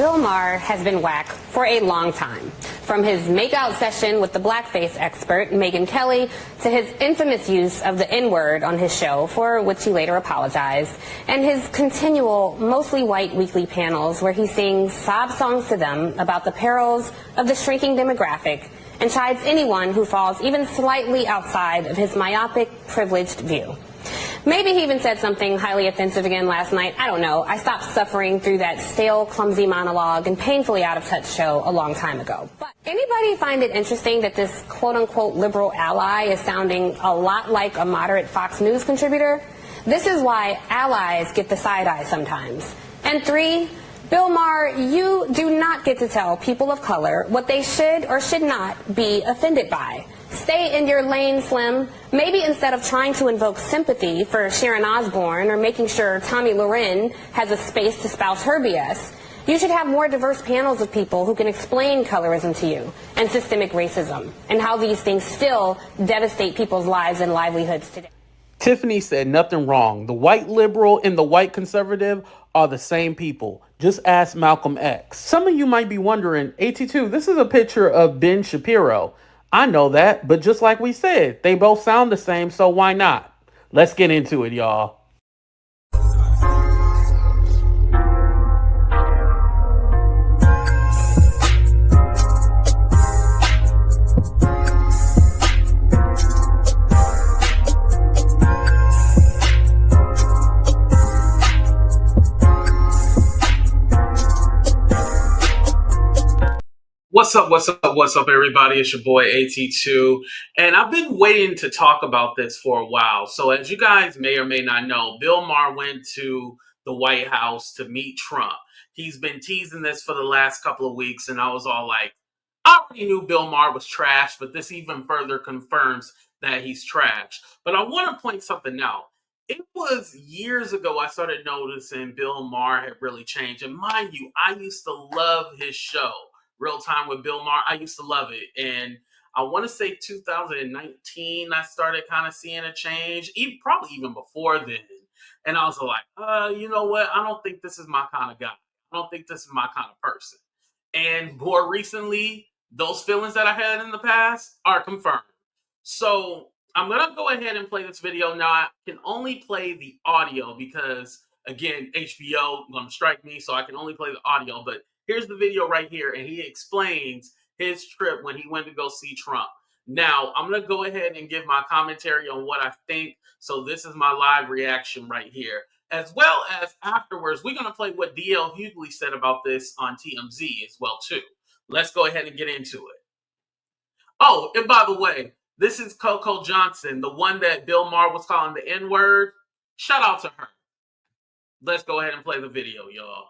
Bill Maher has been whack for a long time. From his makeout session with the blackface expert, Megyn Kelly, to his infamous use of the N-word on his show, for which he later apologized, and his continual, mostly white weekly panels where he sings sob songs to them about the perils of the shrinking demographic and chides anyone who falls even slightly outside of his myopic, privileged view. Maybe he even said something highly offensive again last night. I don't know. I stopped suffering through that stale, clumsy monologue and painfully out-of-touch show a long time ago. But anybody find it interesting that this quote-unquote liberal ally is sounding a lot like a moderate Fox News contributor? This is why allies get the side eye sometimes. And 3, Bill Maher, you do not get to tell people of color what they should or should not be offended by. Stay in your lane, Slim. Maybe instead of trying to invoke sympathy for Sharon Osbourne or making sure Tommy Loren has a space to spouse her BS, you should have more diverse panels of people who can explain colorism to you and systemic racism and how these things still devastate people's lives and livelihoods today. Tiffany said nothing wrong. The white liberal and the white conservative are the same people. Just ask Malcolm X. Some of you might be wondering, AT2, this is a picture of Ben Shapiro. I know that, but just like we said, they both sound the same, so why not? Let's get into it, y'all. What's up, everybody? It's your boy AT2, and I've been waiting to talk about this for a while. So as you guys may or may not know, Bill Maher went to the White House to meet Trump. He's been teasing this for the last couple of weeks, and I was all like, I already knew Bill Maher was trash, but this even further confirms that he's trash. But I want to point something out. It was years ago I started noticing Bill Maher had really changed. And mind you, I used to love his show, Real Time with Bill Maher. I used to love it. And I want to say 2019, I started kind of seeing a change, probably even before then. And I was like, you know what? I don't think this is my kind of guy. I don't think this is my kind of person. And more recently, those feelings that I had in the past are confirmed. So I'm going to go ahead and play this video. Now, I can only play the audio because, again, HBO going to strike me, so I can only play the audio. But here's the video right here, and he explains his trip when he went to go see Trump. Now, I'm going to go ahead and give my commentary on what I think. So this is my live reaction right here. As well as afterwards, we're going to play what dlhughley said about this on TMZ as well, too. Let's go ahead and get into it. Oh, and by the way, this is Coco Johnson, the one that Bill Maher was calling the N-word. Shout out to her. Let's go ahead and play the video, y'all.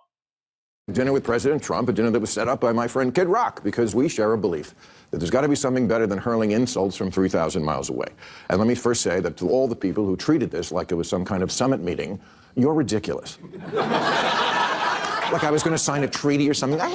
Dinner with President Trump, a dinner that was set up by my friend Kid Rock, because we share a belief that there's got to be something better than hurling insults from 3,000 miles away. And let me first say that to all the people who treated this like it was some kind of summit meeting, you're ridiculous. Like I was going to sign a treaty or something. I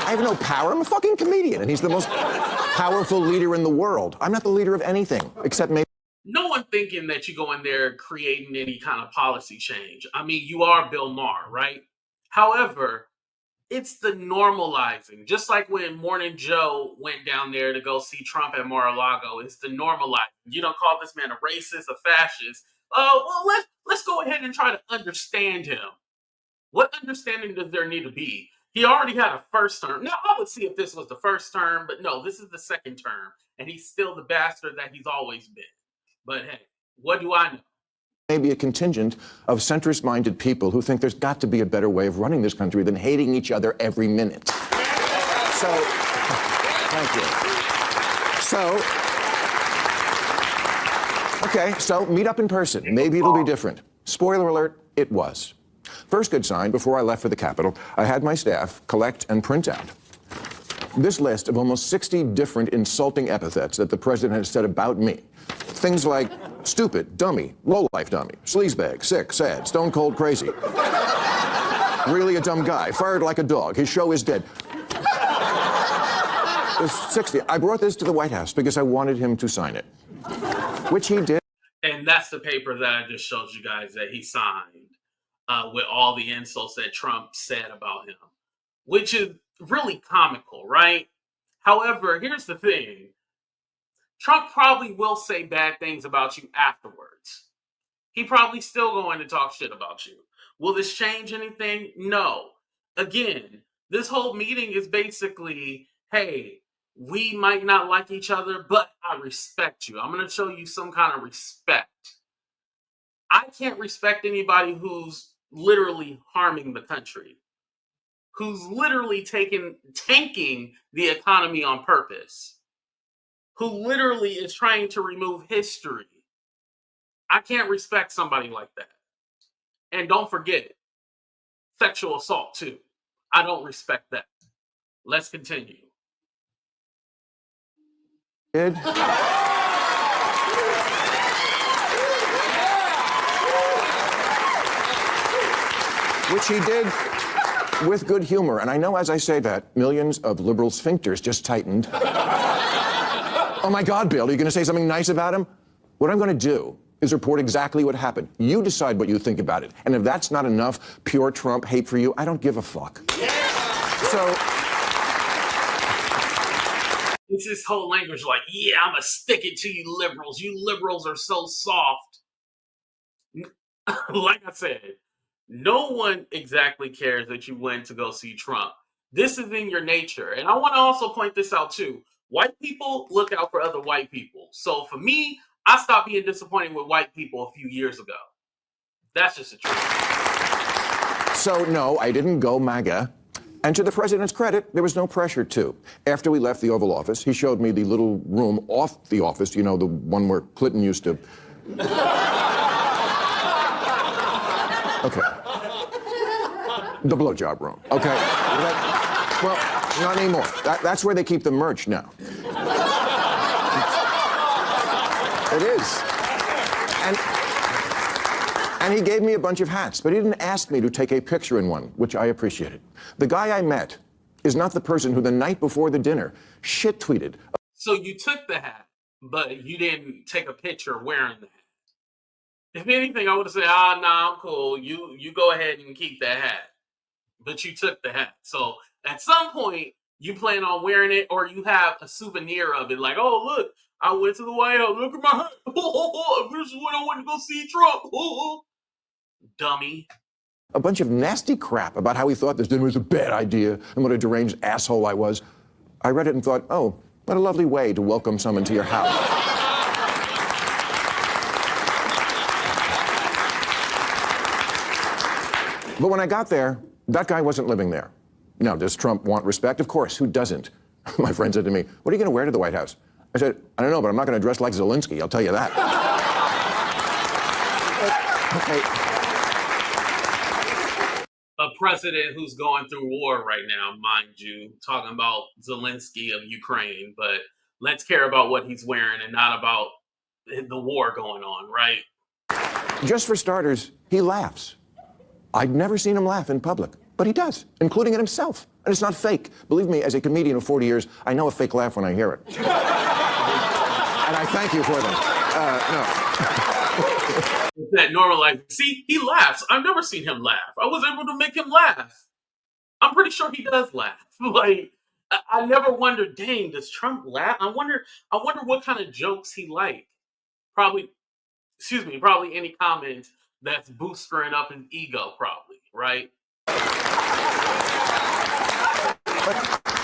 have no power. I'm a fucking comedian, and he's the most powerful leader in the world. I'm not the leader of anything, except maybe. No one thinking that you go in there creating any kind of policy change. I mean, you are Bill Maher, right? However, it's the normalizing. Just like when Morning Joe went down there to go see Trump at Mar-a-Lago, it's the normalizing. You don't call this man a racist, a fascist. Oh, well, let's go ahead and try to understand him. What understanding does there need to be? He already had a first term. Now, I would see if this was the first term, but no, this is the second term, and he's still the bastard that he's always been. But hey, what do I know? Maybe a contingent of centrist-minded people who think there's got to be a better way of running this country than hating each other every minute. So, thank you. So meet up in person. Maybe it'll be different. Spoiler alert, it was. First good sign, before I left for the Capitol, I had my staff collect and print out this list of almost 60 different insulting epithets that the president has said about me. Things like stupid, dummy, lowlife dummy, sleazebag, sick, sad, stone cold crazy. Really a dumb guy, fired like a dog, his show is dead. There's 60. I brought this to the White House because I wanted him to sign it, which he did. And that's the paper that I just showed you guys that he signed. with all the insults that Trump said about him, which is really comical, right? However, here's the thing. Trump probably will say bad things about you afterwards. He probably still going to talk shit about you. Will this change anything? No. Again, this whole meeting is basically, hey, we might not like each other, but I respect you. I'm going to show you some kind of respect. I can't respect anybody who's literally harming the country, who's literally tanking the economy on purpose, who literally is trying to remove history. I can't respect somebody like that. And don't forget, sexual assault too. I don't respect that. Let's continue. Did. Which he did with good humor. And I know as I say that, millions of liberal sphincters just tightened. Oh my God, Bill, are you going to say something nice about him? What I'm going to do is report exactly what happened. You decide what you think about it. And if that's not enough pure Trump hate for you, I don't give a fuck. Yeah. So it's this whole language like, yeah, I'm going to stick it to you liberals. You liberals are so soft. Like I said, no one exactly cares that you went to go see Trump. This is in your nature. And I want to also point this out too. White people look out for other white people. So for me, I stopped being disappointed with white people a few years ago. That's just the truth. So no, I didn't go MAGA. And to the president's credit, there was no pressure to. After we left the Oval Office, he showed me the little room off the office, you know, the one where Clinton used to... Okay. The blowjob room. Okay. Well, not anymore. That's where they keep the merch now. It is. And he gave me a bunch of hats, but he didn't ask me to take a picture in one, which I appreciated. The guy I met is not the person who the night before the dinner shit-tweeted. So you took the hat, but you didn't take a picture wearing the hat. If anything, I would have said, nah, I'm cool. You go ahead and keep that hat. But you took the hat. So at some point, you plan on wearing it, or you have a souvenir of it. Like, oh, look, I went to the White House. Look at my hat. This is when I went to go see Trump. Dummy. A bunch of nasty crap about how he thought this dinner was a bad idea and what a deranged asshole I was. I read it and thought, oh, what a lovely way to welcome someone to your house. But when I got there, that guy wasn't living there. Now, does Trump want respect? Of course, who doesn't? My friend said to me, what are you going to wear to the White House? I said, I don't know, but I'm not going to dress like Zelensky, I'll tell you that. A president who's going through war right now, mind you, talking about Zelensky of Ukraine, but let's care about what he's wearing and not about the war going on, right? Just for starters, he laughs. I'd never seen him laugh in public, but he does, including at himself. And it's not fake. Believe me, as a comedian of 40 years, I know a fake laugh when I hear it. And I thank you for them. No. It's that normalizing. See, he laughs. I've never seen him laugh. I was able to make him laugh. I'm pretty sure he does laugh. Like, I never wondered, dang, does Trump laugh? I wonder what kind of jokes he like. Probably any comments that's boosting up his ego, probably, right?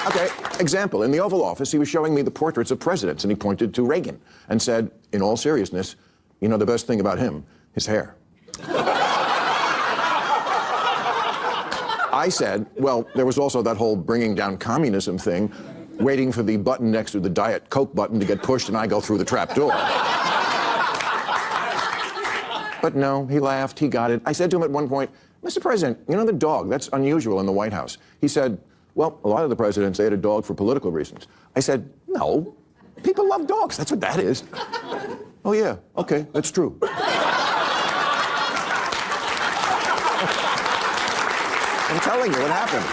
Okay, example. In the Oval Office, he was showing me the portraits of presidents, and he pointed to Reagan and said, in all seriousness, you know the best thing about him? His hair. I said, well, there was also that whole bringing down communism thing, waiting for the button next to the Diet Coke button to get pushed and I go through the trap door. But no, he laughed, he got it. I said to him at one point, Mr. President, you know the dog, that's unusual in the White House. He said, well, a lot of the presidents, they had a dog for political reasons. I said, no, people love dogs, that's what that is. Oh yeah, okay, that's true. I'm telling you what happened.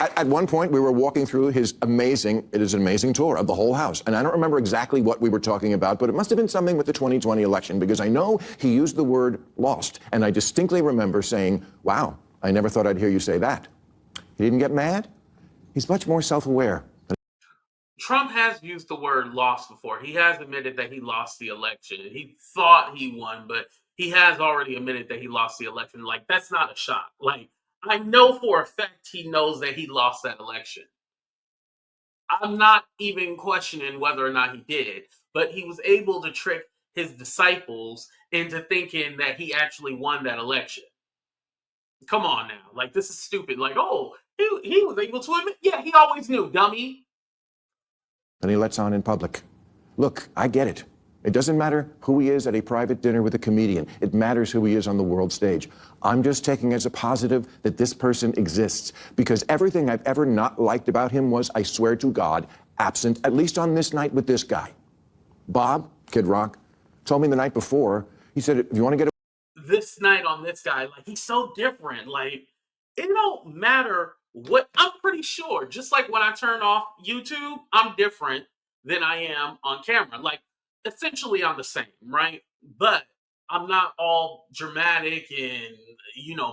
At one point, we were walking through it is an amazing tour of the whole house. And I don't remember exactly what we were talking about, but it must have been something with the 2020 election, because I know he used the word lost. And I distinctly remember saying, wow, I never thought I'd hear you say that. He didn't get mad. He's much more self-aware. Trump has used the word lost before. He has admitted that he lost the election. He thought he won, but he has already admitted that he lost the election. Like, that's not a shock. Like, I know for a fact he knows that he lost that election. I'm not even questioning whether or not he did, but he was able to trick his disciples into thinking that he actually won that election. Come on now. Like, this is stupid. Like, oh, he was able to admit. Yeah, he always knew, dummy. And he lets on in public. Look, I get it. It doesn't matter who he is at a private dinner with a comedian. It matters who he is on the world stage. I'm just taking as a positive that this person exists, because everything I've ever not liked about him was, I swear to God, absent, at least on this night with this guy. Bob, Kid Rock, told me the night before, he said, if you want to get this night on this guy, like, he's so different. Like, it don't matter what. I'm pretty sure, just like when I turn off YouTube, I'm different than I am on camera. Like, essentially I'm the same, right? But I'm not all dramatic and,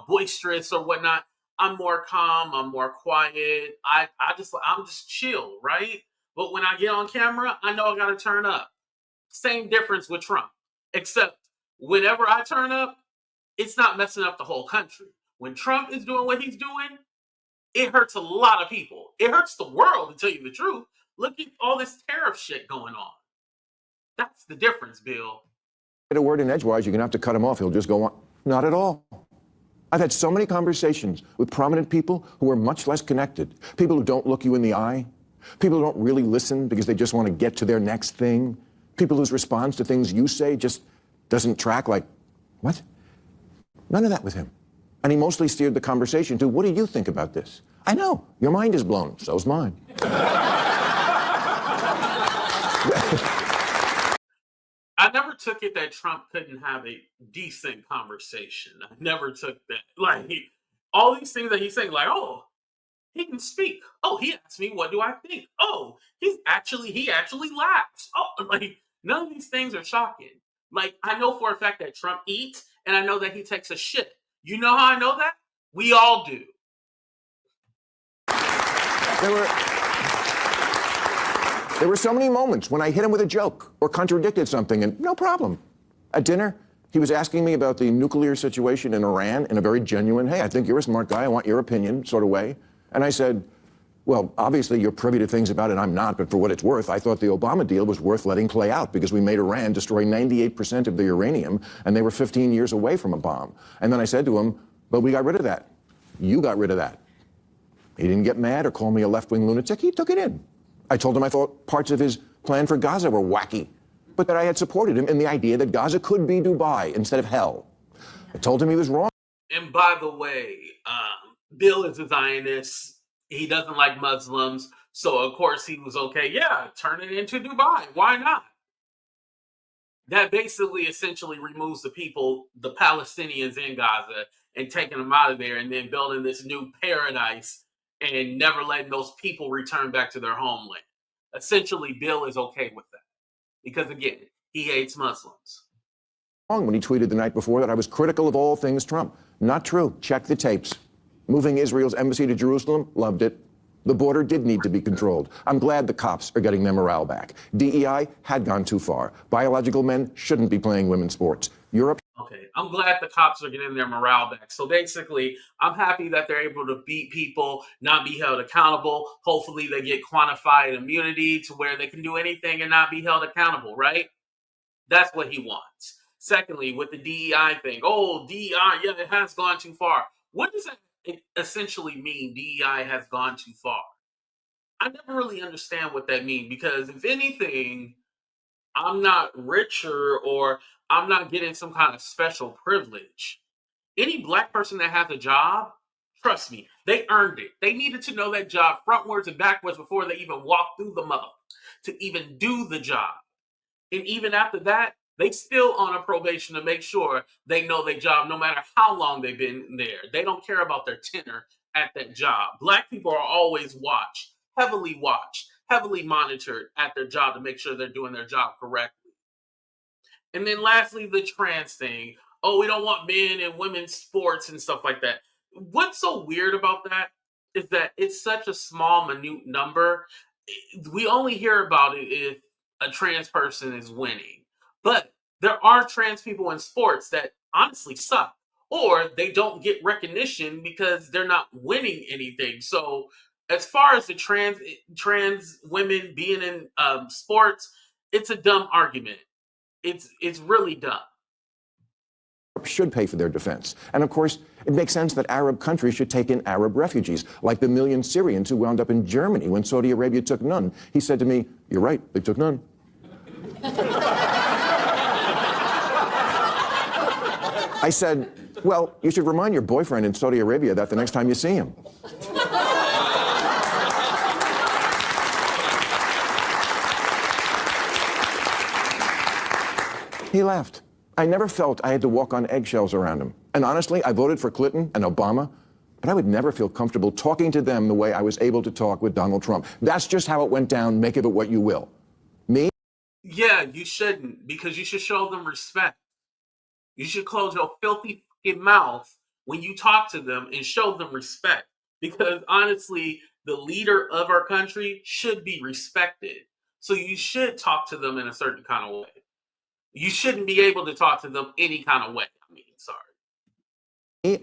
boisterous or whatnot. I'm more calm, I'm more quiet. I'm just chill, right? But when I get on camera, I know I gotta turn up. Same difference with Trump. Except whenever I turn up, it's not messing up the whole country. When Trump is doing what he's doing, it hurts a lot of people. It hurts the world, to tell you the truth. Look at all this tariff shit going on. That's the difference, Bill. a word in edgewise, you're going to have to cut him off. He'll just go on. Not at all. I've had so many conversations with prominent people who are much less connected, people who don't look you in the eye, people who don't really listen because they just want to get to their next thing, people whose response to things you say just doesn't track, like, what? None of that with him. And he mostly steered the conversation to, what do you think about this? I know, your mind is blown, so's mine. I never took it that Trump couldn't have a decent conversation. I never took that. Like, all these things that he's saying, like, oh, he can speak. Oh, he asked me, what do I think? Oh, he actually laughs. Oh, like, none of these things are shocking. Like, I know for a fact that Trump eats, and I know that he takes a shit. You know how I know that? We all do. There were so many moments when I hit him with a joke or contradicted something, and no problem. At dinner, he was asking me about the nuclear situation in Iran in a very genuine, hey, I think you're a smart guy, I want your opinion sort of way. And I said, well, obviously you're privy to things about it, I'm not, but for what it's worth, I thought the Obama deal was worth letting play out because we made Iran destroy 98% of the uranium, and they were 15 years away from a bomb. And then I said to him, but we got rid of that. You got rid of that. He didn't get mad or call me a left-wing lunatic, he took it in. I told him I thought parts of his plan for Gaza were wacky, but that I had supported him in the idea that Gaza could be Dubai instead of hell. I told him he was wrong. And by the way, Bill is a Zionist. He doesn't like Muslims. So, of course, he was okay. Yeah, turn it into Dubai. Why not? That basically essentially removes the people, the Palestinians in Gaza, and taking them out of there and then building this new paradise and never letting those people return back to their homeland. Essentially, Bill is okay with that. Because, again, he hates Muslims. When he tweeted the night before that I was critical of all things Trump. Not true. Check the tapes. Moving Israel's embassy to Jerusalem, loved it. The border did need to be controlled. I'm glad the cops are getting their morale back. DEI had gone too far. Biological men shouldn't be playing women's sports. Europe. Okay, I'm glad the cops are getting their morale back. So basically, I'm happy that they're able to beat people, not be held accountable. Hopefully, they get quantified immunity to where they can do anything and not be held accountable, right? That's what he wants. Secondly, with the DEI thing, oh, DEI, yeah, it has gone too far. What does that essentially mean, DEI has gone too far? I never really understand what that means because, if anything, I'm not richer or I'm not getting some kind of special privilege. Any black person that has a job, trust me, they earned it. They needed to know that job frontwards and backwards before they even walked through the mother to even do the job. And even after that, they still on a probation to make sure they know their job no matter how long they've been there. They don't care about their tenure at that job. Black people are always watched, heavily monitored at their job to make sure they're doing their job correctly. And then lastly, the trans thing. Oh, we don't want men and women's sports and stuff like that. What's so weird about that is that it's such a small, minute number. We only hear about it if a trans person is winning. But there are trans people in sports that honestly suck, or they don't get recognition because they're not winning anything. So, as far as the trans women being in sports, it's a dumb argument. It's really dumb. Should pay for their defense. And of course, it makes sense that Arab countries should take in Arab refugees, like the million Syrians who wound up in Germany when Saudi Arabia took none. He said to me, "You're right, they took none." I said, "Well, you should remind your boyfriend in Saudi Arabia that the next time you see him." He laughed. I never felt I had to walk on eggshells around him. And honestly, I voted for Clinton and Obama, but I would never feel comfortable talking to them the way I was able to talk with Donald Trump. That's just how it went down. Make of it what you will. Me? Yeah, you shouldn't, because you should show them respect. You should close your filthy fucking mouth when you talk to them and show them respect. Because honestly, the leader of our country should be respected. So you should talk to them in a certain kind of way. You shouldn't be able to talk to them any kind of way. I mean, sorry.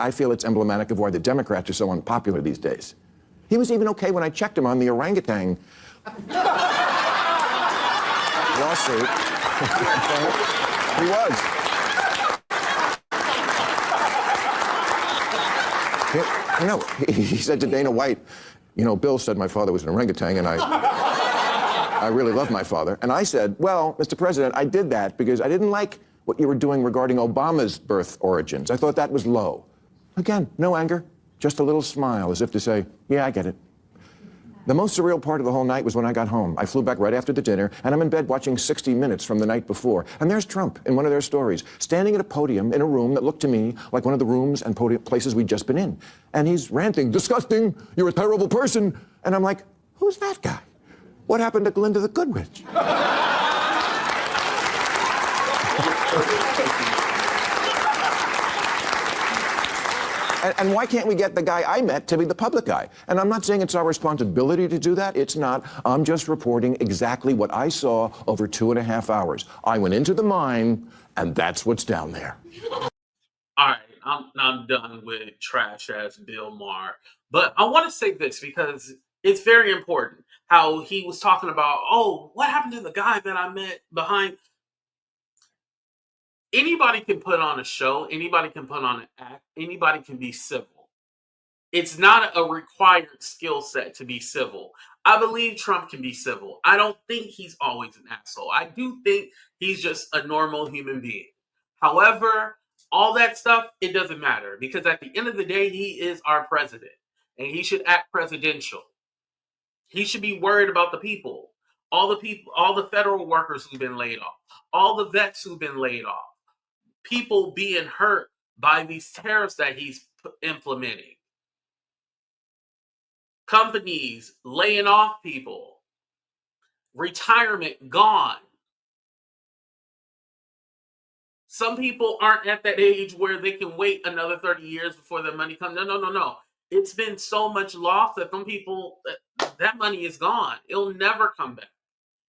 I feel it's emblematic of why the Democrats are so unpopular these days. He was even okay when I checked him on the orangutan lawsuit. He was. I know. He said to Dana White, "You know, Bill said my father was an orangutan, and I really love my father." And I said, "Well, Mr. President, I did that because I didn't like what you were doing regarding Obama's birth origins. I thought that was low." Again, no anger, just a little smile as if to say, "Yeah, I get it." The most surreal part of the whole night was when I got home. I flew back right after the dinner, and I'm in bed watching 60 Minutes from the night before. And there's Trump in one of their stories, standing at a podium in a room that looked to me like one of the rooms and places we'd just been in. And he's ranting, "Disgusting, you're a terrible person." And I'm like, who's that guy? What happened to Glinda the Good Witch? And why can't we get the guy I met to be the public guy? And I'm not saying it's our responsibility to do that. It's not. I'm just reporting exactly what I saw over 2.5 hours. I went into the mine, and that's what's down there. All right, I'm done with trash ass Bill Maher. But I want to say this because it's very important how he was talking about, oh, what happened to the guy that I met behind? Anybody can put on a show. Anybody can put on an act. Anybody can be civil. It's not a required skill set to be civil. I believe Trump can be civil. I don't think he's always an asshole. I do think he's just a normal human being. However, all that stuff, it doesn't matter because at the end of the day, he is our president and he should act presidential. He should be worried about the people, all the federal workers who've been laid off, all the vets who've been laid off, people being hurt by these tariffs that he's implementing, companies laying off people, retirement gone. Some people aren't at that age where they can wait another 30 years before their money comes. No. It's been so much loss that some people, that money is gone. It'll never come back.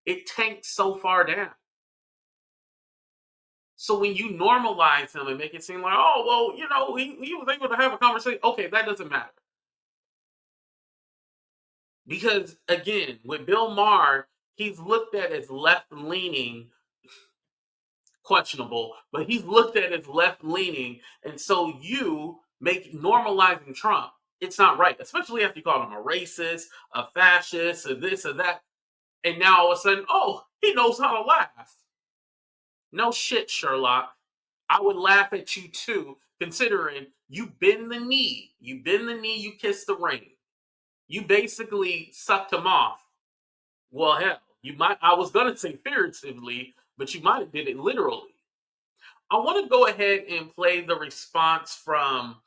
It tanked so far down. So when you normalize him and make it seem like, oh, well, you know, he was able to have a conversation. Okay, that doesn't matter. Because, again, with Bill Maher, he's looked at as left-leaning, questionable, but he's looked at as left-leaning. And so you make normalizing Trump, it's not right. Especially after you call him a racist, a fascist, or this or that. And now all of a sudden, oh, he knows how to laugh. No shit, Sherlock. I would laugh at you too, considering you bend the knee. You bend the knee, you kiss the ring. You basically sucked him off. Well, hell, I was gonna say figuratively, but you might have did it literally. I want to go ahead and play the response from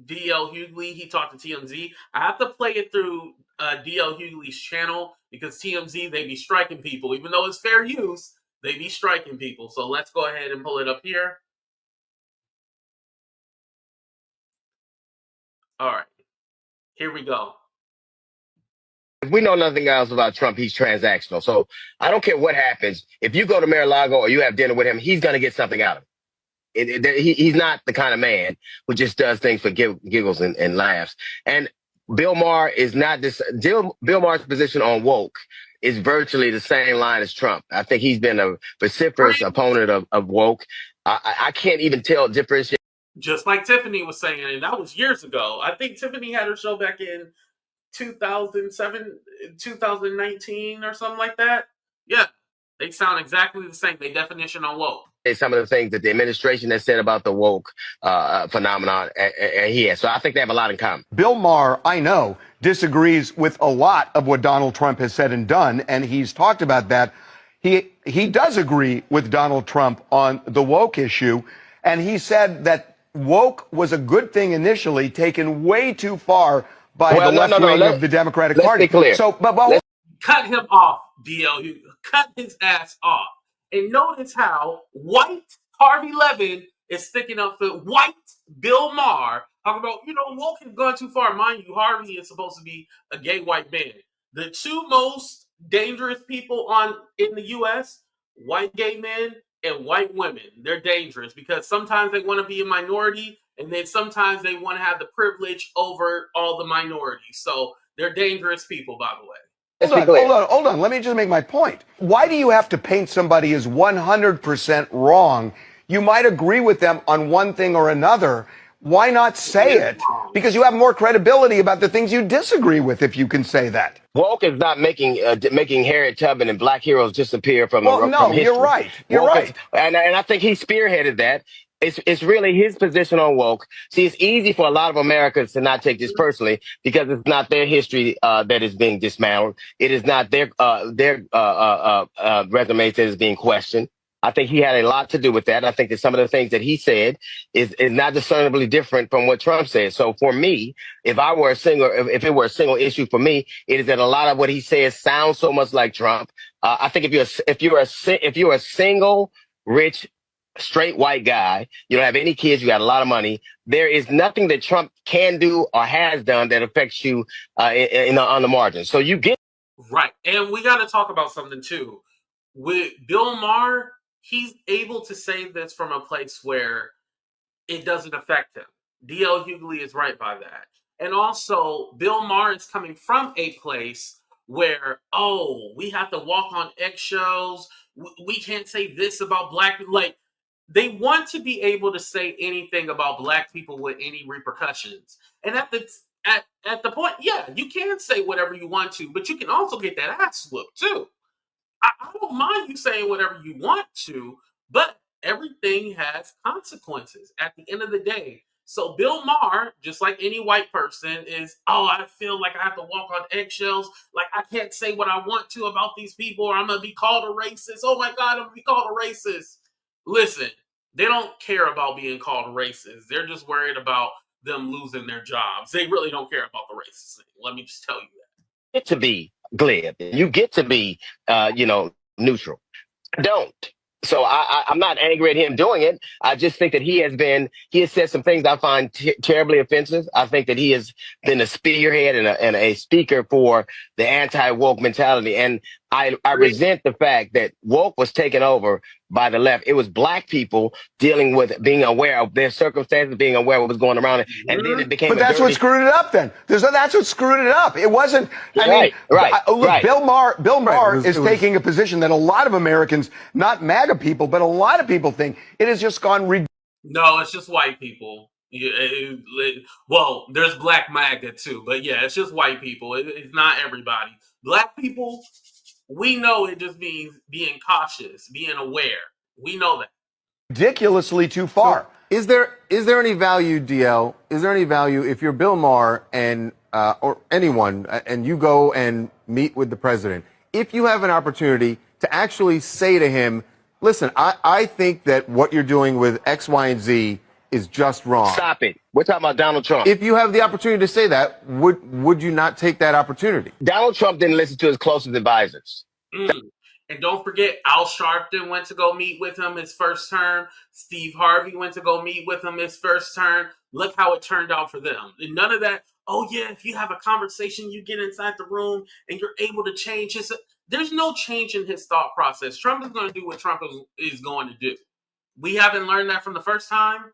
DL Hughley. He talked to TMZ. I have to play it through DL Hughley's channel because TMZ, they be striking people. Even though it's fair use, they be striking people. So let's go ahead and pull it up here. All right, here we go. If we know nothing else about Trump, he's transactional. So I don't care what happens. If you go to Mar-a-Lago or you have dinner with him, he's going to get something out of it. He's not the kind of man who just does things for giggles and laughs. And Bill Maher is not this. Bill Maher's position on woke is virtually the same line as Trump. I think he's been a vociferous opponent of woke. I can't even differentiate. Just like Tiffany was saying, and that was years ago. I think Tiffany had her show back in 2007, 2019 or something like that. Yeah, they sound exactly the same. They definition on woke. Some of the things that the administration has said about the woke phenomenon, and he has. So I think they have a lot in common. Bill Maher, I know, disagrees with a lot of what Donald Trump has said and done, and he's talked about that. He does agree with Donald Trump on the woke issue, and he said that woke was a good thing initially, taken way too far by the left wing of the Democratic Party. Let's be clear. So, cut him off, DL. Cut his ass off. And notice how white Harvey Levin is sticking up for white Bill Maher. Talking about, woke has gone too far. Mind you, Harvey is supposed to be a gay white man. The two most dangerous people in the U.S., white gay men and white women. They're dangerous because sometimes they want to be a minority, and then sometimes they want to have the privilege over all the minorities. So they're dangerous people, by the way. Hold on. Let me just make my point. Why do you have to paint somebody as 100% wrong? You might agree with them on one thing or another. Why not say it? Because you have more credibility about the things you disagree with if you can say that. Woke is not making Harriet Tubman and black heroes disappear from from history. You're right. You're right. And I think he spearheaded that. It's really his position on woke. See, it's easy for a lot of Americans to not take this personally because it's not their history that is being dismantled. It is not their resumes that is being questioned. I think he had a lot to do with that. I think that some of the things that he said is not discernibly different from what Trump said. So for me, if it were a single issue for me, it is that a lot of what he says sounds so much like Trump. I think if you're a single rich straight white guy, you don't have any kids, you got a lot of money, there is nothing that Trump can do or has done that affects you on the margin. So you get right. And we got to talk about something too. With Bill Maher, he's able to say this from a place where it doesn't affect him. DL Hughley is right by that. And also, Bill Maher is coming from a place where, we have to walk on eggshells. We can't say this about black people. Like, they want to be able to say anything about black people with any repercussions. And at the point, yeah, you can say whatever you want to, but you can also get that ass whooped too. I don't mind you saying whatever you want to, but everything has consequences at the end of the day. So Bill Maher, just like any white person, is, I feel like I have to walk on eggshells. Like I can't say what I want to about these people or I'm going to be called a racist. Oh my God, I'm going to be called a racist. Listen, they don't care about being called racist. They're just worried about them losing their jobs. They really don't care about the racist thing. Let me just tell you that. get to be glib. You get to be, neutral. Don't. So I'm not angry at him doing it. I just think that he has said some things I find terribly offensive. I think that he has been a spearhead and a speaker for the anti-woke mentality. And I resent the fact that woke was taken over by the left. It was black people dealing with being aware of their circumstances, being aware of what was going around. And then it became. But that's what screwed it up then. That's what screwed it up. It wasn't. Right. Bill Maher is taking a position that a lot of Americans, not MAGA people, but a lot of people think it has just gone No, it's just white people. Well, there's black MAGA too, but yeah, it's just white people. It's not everybody. Black people, we know it just means being cautious, being aware. We know that. ridiculously too far. So is there any value, DL? Is there any value if you're Bill Maher and or anyone and you go and meet with the president, if you have an opportunity to actually say to him, listen, I think that what you're doing with X, Y, and Z is just wrong. Stop it. We're talking about Donald Trump. If you have the opportunity to say that, would you not take that opportunity? Donald Trump didn't listen to his closest advisors. And don't forget, Al Sharpton went to go meet with him his first term. Steve Harvey went to go meet with him his first term. Look how it turned out for them. And none of that, oh yeah, if you have a conversation, you get inside the room and you're able to change his. There's no change in his thought process. Trump is going to do what Trump is going to do. We haven't learned that from the first time.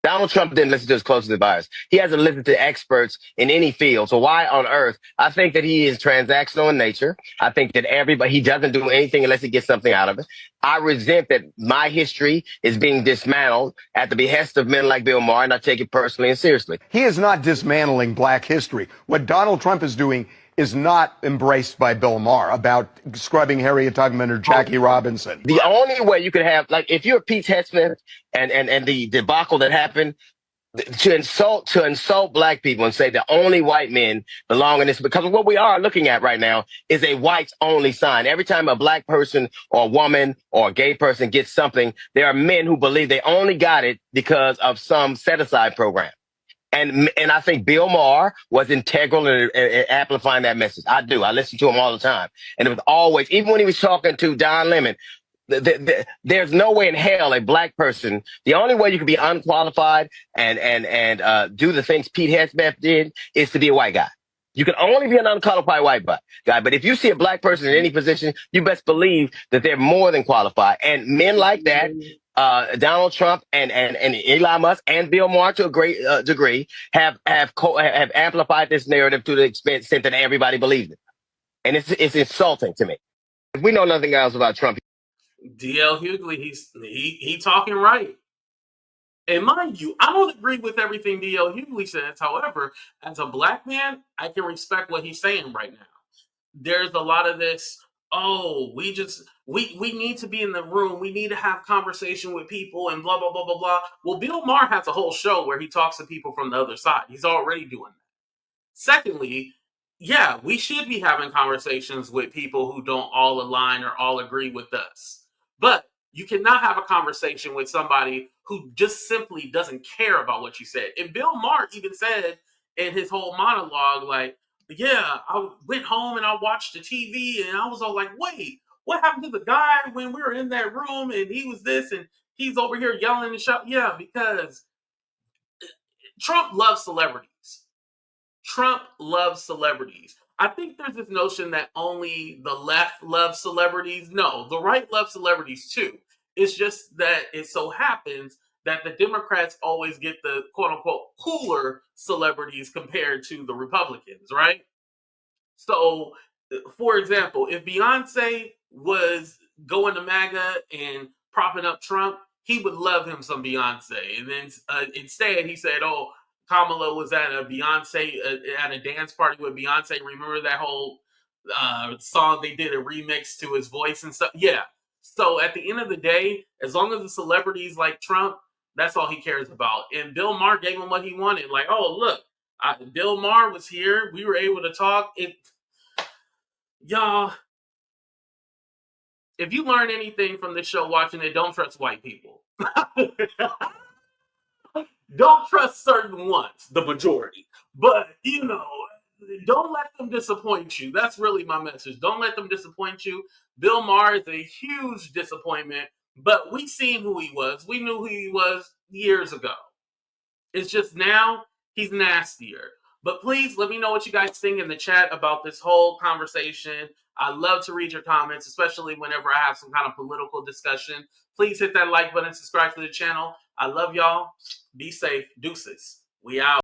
Donald Trump didn't listen to his closest advisors. He hasn't listened to experts in any field. So why on earth? I think that he is transactional in nature. I think that he doesn't do anything unless he gets something out of it. I resent that my history is being dismantled at the behest of men like Bill Maher, and I take it personally and seriously. He is not dismantling black history. What Donald Trump is doing is not embraced by Bill Maher about scrubbing Harriet Tubman or Jackie Robinson. The only way you could have, like, if you're Pete Hegseth and the debacle that happened, to insult black people and say the only white men belong in this, because what we are looking at right now is a whites only sign. Every time a black person or a woman or a gay person gets something, there are men who believe they only got it because of some set aside program. And I think Bill Maher was integral in amplifying that message. I do. I listen to him all the time. And it was always, even when he was talking to Don Lemon, there's no way in hell a black person, the only way you can be unqualified and do the things Pete Hegseth did is to be a white guy. You can only be an unqualified white guy. But if you see a black person in any position, you best believe that they're more than qualified. And men like that, Donald Trump and Elon Musk and Bill Maher to a great degree have amplified this narrative to the extent that everybody believes it. And it's insulting to me. If we know nothing else about Trump, DL Hughley, he talking right. And mind you, I don't agree with everything DL Hughley says. However, as a black man, I can respect what he's saying right now. There's a lot of this, oh, we need to be in the room. We need to have conversation with people and blah, blah, blah, blah, blah. Well, Bill Maher has a whole show where he talks to people from the other side. He's already doing that. Secondly, yeah, we should be having conversations with people who don't all align or all agree with us. But you cannot have a conversation with somebody who just simply doesn't care about what you said. And Bill Maher even said in his whole monologue, like, yeah, I went home and I watched the TV and I was all like, wait, what happened to the guy when we were in that room and he was this and he's over here yelling and shouting? Yeah, because Trump loves celebrities. Trump loves celebrities. I think there's this notion that only the left loves celebrities. No, the right loves celebrities too. It's just that it so happens that the Democrats always get the quote unquote cooler celebrities compared to the Republicans, right? So, for example, if Beyonce was going to MAGA and propping up Trump, he would love him some Beyonce. And then instead, he said, "Oh, Kamala was at a Beyonce at a dance party with Beyonce. Remember that whole song they did a remix to his voice and stuff? Yeah. So at the end of the day, as long as the celebrities like Trump, that's all he cares about. And Bill Maher gave him what he wanted. Like, oh look, Bill Maher was here. We were able to talk. Y'all, if you learn anything from this show watching it, don't trust white people. Don't trust certain ones, the majority. But, don't let them disappoint you. That's really my message. Don't let them disappoint you. Bill Maher is a huge disappointment, but we seen who he was. We knew who he was years ago. It's just now he's nastier. But please let me know what you guys think in the chat about this whole conversation. I love to read your comments, especially whenever I have some kind of political discussion. Please hit that like button, subscribe to the channel. I love y'all. Be safe. Deuces. We out.